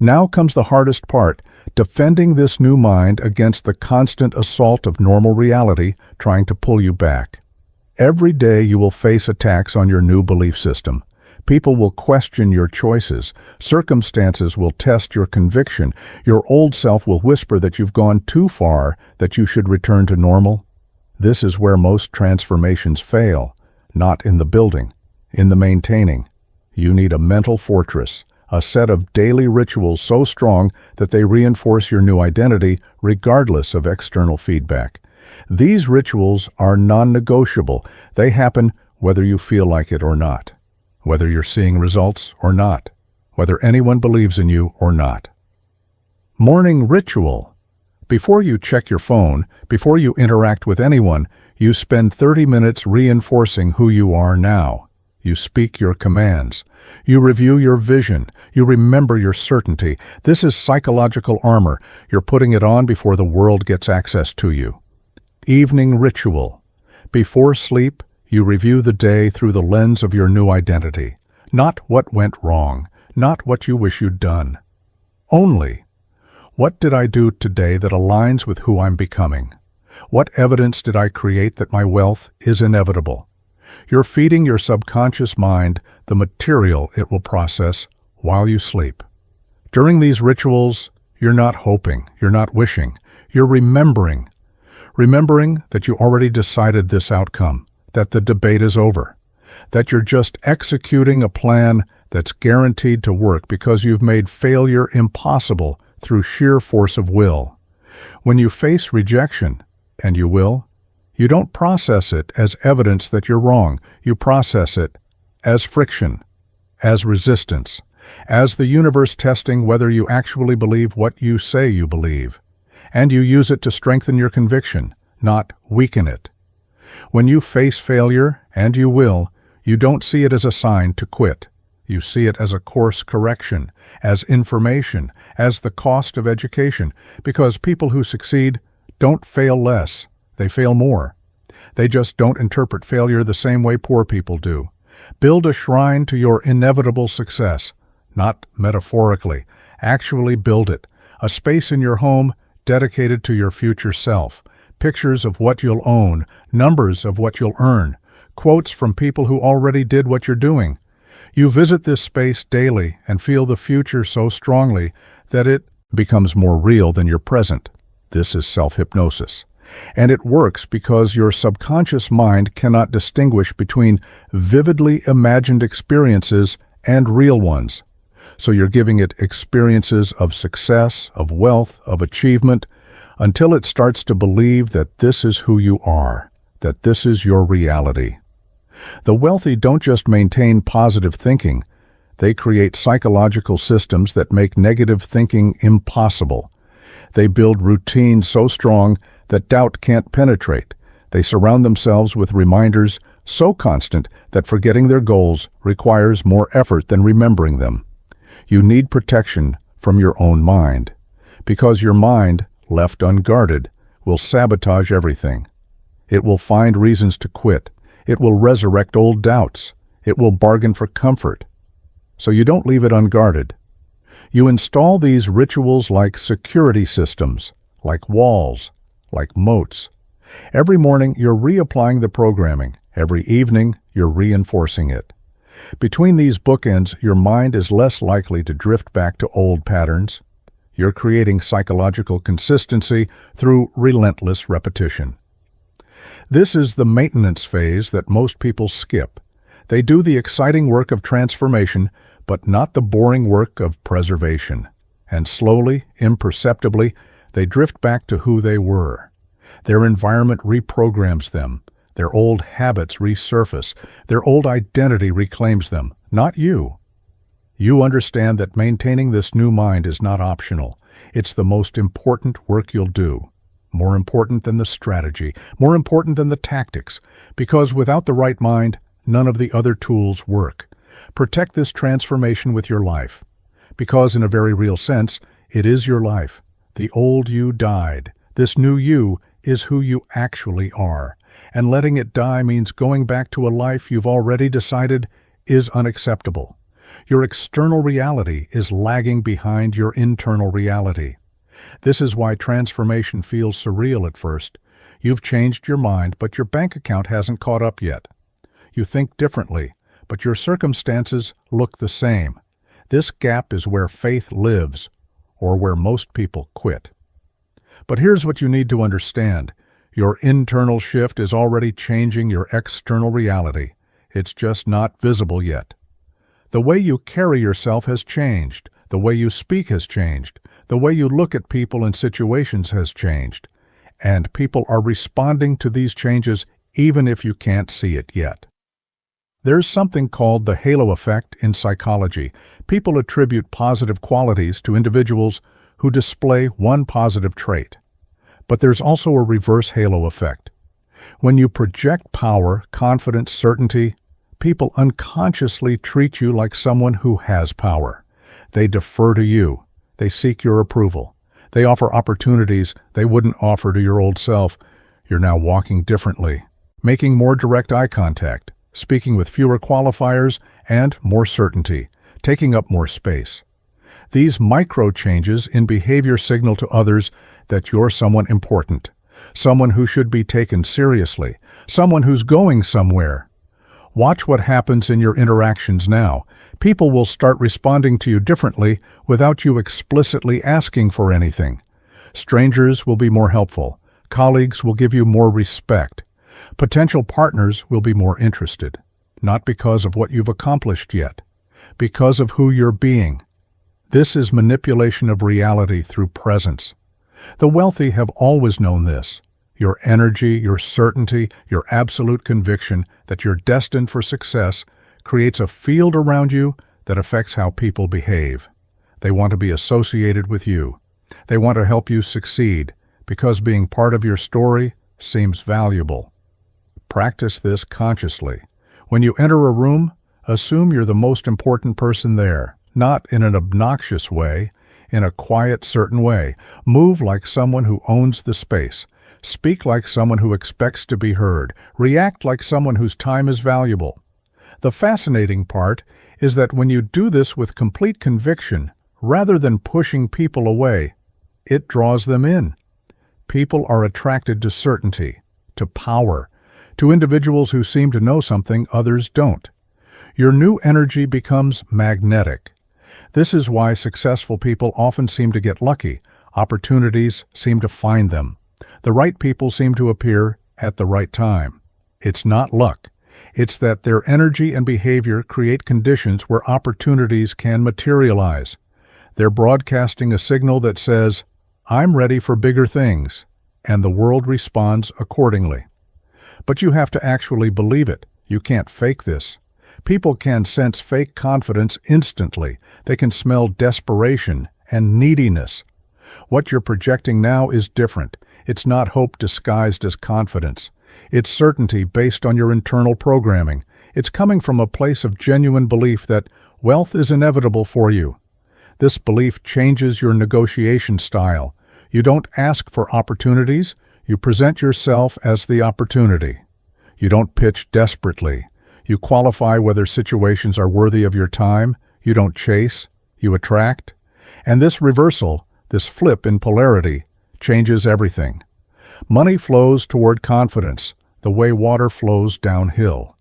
Now comes the hardest part, defending this new mind against the constant assault of normal reality trying to pull you back. Every day you will face attacks on your new belief system. People will question your choices. Circumstances will test your conviction. Your old self will whisper that you've gone too far, that you should return to normal. This is where most transformations fail, not in the building, in the maintaining. You need a mental fortress, a set of daily rituals so strong that they reinforce your new identity regardless of external feedback. These rituals are non-negotiable. They happen whether you feel like it or not, whether you're seeing results or not, whether anyone believes in you or not. Morning ritual. Before you check your phone, before you interact with anyone, you spend 30 minutes reinforcing who you are now. You speak your commands. You review your vision. You remember your certainty. This is psychological armor. You're putting it on before the world gets access to you. Evening ritual. Before sleep, you review the day through the lens of your new identity. Not what went wrong, not what you wish you'd done. Only, what did I do today that aligns with who I'm becoming? What evidence did I create that my wealth is inevitable? You're feeding your subconscious mind the material it will process while you sleep. During these rituals, you're not hoping, you're not wishing, you're remembering. Remembering that you already decided this outcome, that the debate is over, that you're just executing a plan that's guaranteed to work because you've made failure impossible through sheer force of will. When you face rejection, and you will, you don't process it as evidence that you're wrong. You process it as friction, as resistance, as the universe testing whether you actually believe what you say you believe. And you use it to strengthen your conviction, not weaken it. When you face failure, and you will, you don't see it as a sign to quit. You see it as a course correction, as information, as the cost of education, because people who succeed don't fail less, they fail more. They just don't interpret failure the same way poor people do. Build a shrine to your inevitable success, not metaphorically. Actually build it, a space in your home dedicated to your future self, pictures of what you'll own, numbers of what you'll earn, quotes from people who already did what you're doing. You visit this space daily and feel the future so strongly that it becomes more real than your present. This is self-hypnosis. And it works because your subconscious mind cannot distinguish between vividly imagined experiences and real ones. So you're giving it experiences of success, of wealth, of achievement, until it starts to believe that this is who you are, that this is your reality. The wealthy don't just maintain positive thinking, they create psychological systems that make negative thinking impossible. They build routines so strong that doubt can't penetrate. They surround themselves with reminders so constant that forgetting their goals requires more effort than remembering them. You need protection from your own mind, because your mind, left unguarded, will sabotage everything. It will find reasons to quit. It will resurrect old doubts. It will bargain for comfort. So you don't leave it unguarded. You install these rituals like security systems, like walls, like moats. Every morning you're reapplying the programming. Every evening you're reinforcing it. Between these bookends, your mind is less likely to drift back to old patterns. You're creating psychological consistency through relentless repetition. This is the maintenance phase that most people skip. They do the exciting work of transformation, but not the boring work of preservation. And slowly, imperceptibly, they drift back to who they were. Their environment reprograms them. Their old habits resurface. Their old identity reclaims them, not you. You understand that maintaining this new mind is not optional. It's the most important work you'll do. More important than the strategy, more important than the tactics, because without the right mind, none of the other tools work. Protect this transformation with your life, because in a very real sense, it is your life. The old you died. This new you is who you actually are, and letting it die means going back to a life you've already decided is unacceptable. Your external reality is lagging behind your internal reality. This is why transformation feels surreal at first. You've changed your mind, but your bank account hasn't caught up yet. You think differently, but your circumstances look the same. This gap is where faith lives, or where most people quit. But here's what you need to understand. Your internal shift is already changing your external reality. It's just not visible yet. The way you carry yourself has changed. The way you speak has changed. The way you look at people and situations has changed. And people are responding to these changes even if you can't see it yet. There's something called the halo effect in psychology. People attribute positive qualities to individuals who display one positive trait. But there's also a reverse halo effect. When you project power, confidence, certainty, people unconsciously treat you like someone who has power. They defer to you. They seek your approval. They offer opportunities they wouldn't offer to your old self. You're now walking differently, making more direct eye contact, speaking with fewer qualifiers and more certainty, taking up more space. These micro changes in behavior signal to others that you're someone important, someone who should be taken seriously, someone who's going somewhere. Watch what happens in your interactions now. People will start responding to you differently without you explicitly asking for anything. Strangers will be more helpful. Colleagues will give you more respect. Potential partners will be more interested, not because of what you've accomplished yet, because of who you're being. This is manipulation of reality through presence. The wealthy have always known this. Your energy, your certainty, your absolute conviction that you're destined for success creates a field around you that affects how people behave. They want to be associated with you. They want to help you succeed because being part of your story seems valuable. Practice this consciously. When you enter a room, assume you're the most important person there, not in an obnoxious way, in a quiet, certain way. Move like someone who owns the space. Speak like someone who expects to be heard. React like someone whose time is valuable. The fascinating part is that when you do this with complete conviction, rather than pushing people away, it draws them in. People are attracted to certainty, to power, to individuals who seem to know something others don't. Your new energy becomes magnetic. This is why successful people often seem to get lucky. Opportunities seem to find them. The right people seem to appear at the right time. It's not luck. It's that their energy and behavior create conditions where opportunities can materialize. They're broadcasting a signal that says, "I'm ready for bigger things," and the world responds accordingly. But you have to actually believe it. You can't fake this. People can sense fake confidence instantly. They can smell desperation and neediness. What you're projecting now is different. It's not hope disguised as confidence. It's certainty based on your internal programming. It's coming from a place of genuine belief that wealth is inevitable for you. This belief changes your negotiation style. You don't ask for opportunities. You present yourself as the opportunity. You don't pitch desperately. You qualify whether situations are worthy of your time. You don't chase. You attract. And this reversal, this flip in polarity, changes everything. Money flows toward confidence, the way water flows downhill.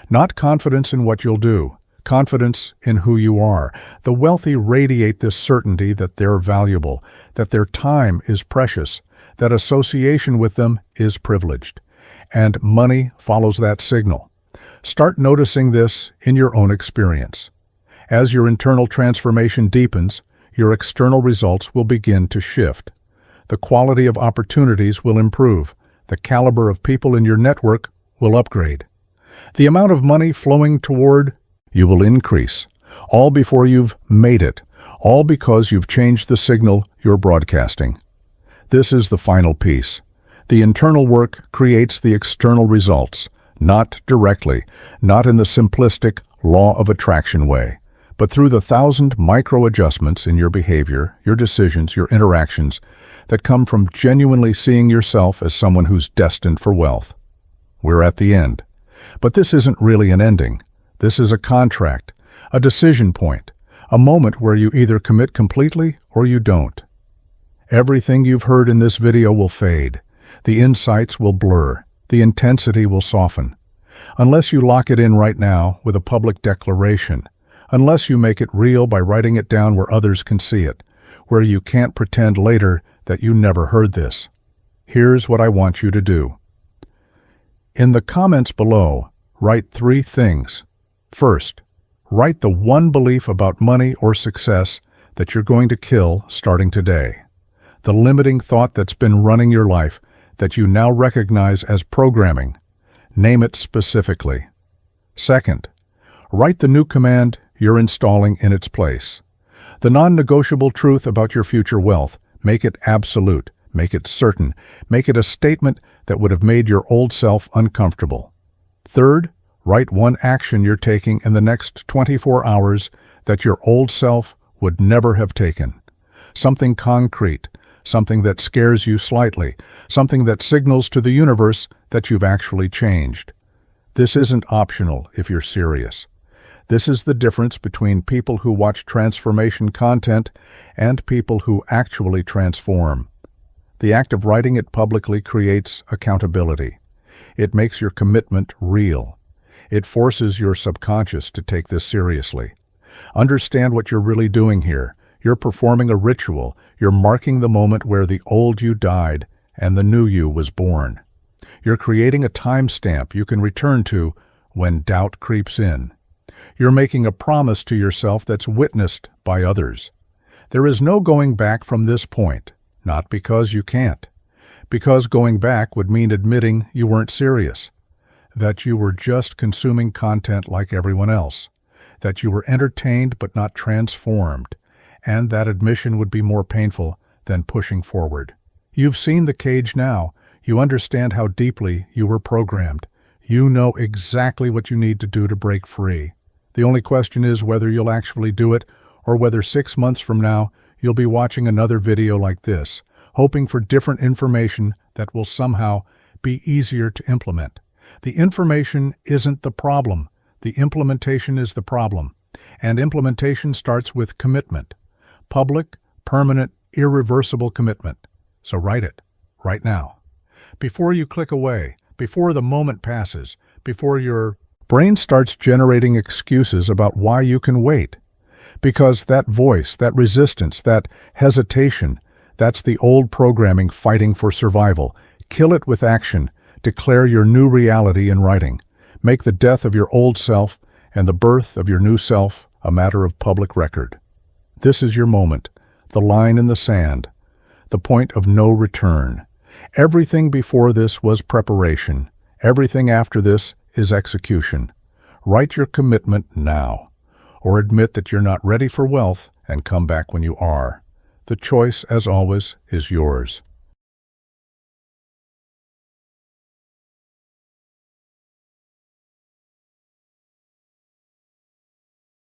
Not confidence in what you'll do, confidence in who you are. The wealthy radiate this certainty that they're valuable, that their time is precious, that association with them is privileged. And money follows that signal. Start noticing this in your own experience. As your internal transformation deepens, your external results will begin to shift. The quality of opportunities will improve. The caliber of people in your network will upgrade. The amount of money flowing toward you will increase. All before you've made it. All because you've changed the signal you're broadcasting. This is the final piece. The internal work creates the external results, not directly, not in the simplistic law of attraction way, but through the 1,000 micro-adjustments in your behavior, your decisions, your interactions that come from genuinely seeing yourself as someone who's destined for wealth. We're at the end. But this isn't really an ending. This is a contract, a decision point, a moment where you either commit completely or you don't. Everything you've heard in this video will fade. The insights will blur. The intensity will soften. Unless you lock it in right now with a public declaration, unless you make it real by writing it down where others can see it, where you can't pretend later that you never heard this. Here's what I want you to do. In the comments below, write 3 things. First, write the one belief about money or success that you're going to kill starting today. The limiting thought that's been running your life that you now recognize as programming. Name it specifically. Second, write the new command you're installing in its place. The non-negotiable truth about your future wealth. Make it absolute. Make it certain. Make it a statement that would have made your old self uncomfortable. Third, write one action you're taking in the next 24 hours that your old self would never have taken. Something concrete, something that scares you slightly, something that signals to the universe that you've actually changed. This isn't optional if you're serious. This is the difference between people who watch transformation content and people who actually transform. The act of writing it publicly creates accountability. It makes your commitment real. It forces your subconscious to take this seriously. Understand what you're really doing here. You're performing a ritual. You're marking the moment where the old you died and the new you was born. You're creating a timestamp you can return to when doubt creeps in. You're making a promise to yourself that's witnessed by others. There is no going back from this point, not because you can't, because going back would mean admitting you weren't serious, that you were just consuming content like everyone else, that you were entertained but not transformed, and that admission would be more painful than pushing forward. You've seen the cage now. You understand how deeply you were programmed. You know exactly what you need to do to break free. The only question is whether you'll actually do it or whether 6 months from now you'll be watching another video like this, hoping for different information that will somehow be easier to implement. The information isn't the problem. The implementation is the problem. And implementation starts with commitment. Public, permanent, irreversible commitment. So write it, right now. Before you click away, before the moment passes, before your brain starts generating excuses about why you can wait. Because that voice, that resistance, that hesitation, that's the old programming fighting for survival. Kill it with action. Declare your new reality in writing. Make the death of your old self and the birth of your new self a matter of public record. This is your moment, the line in the sand, the point of no return. Everything before this was preparation. Everything after this is execution. Write your commitment now, or admit that you're not ready for wealth and come back when you are. The choice, as always, is yours.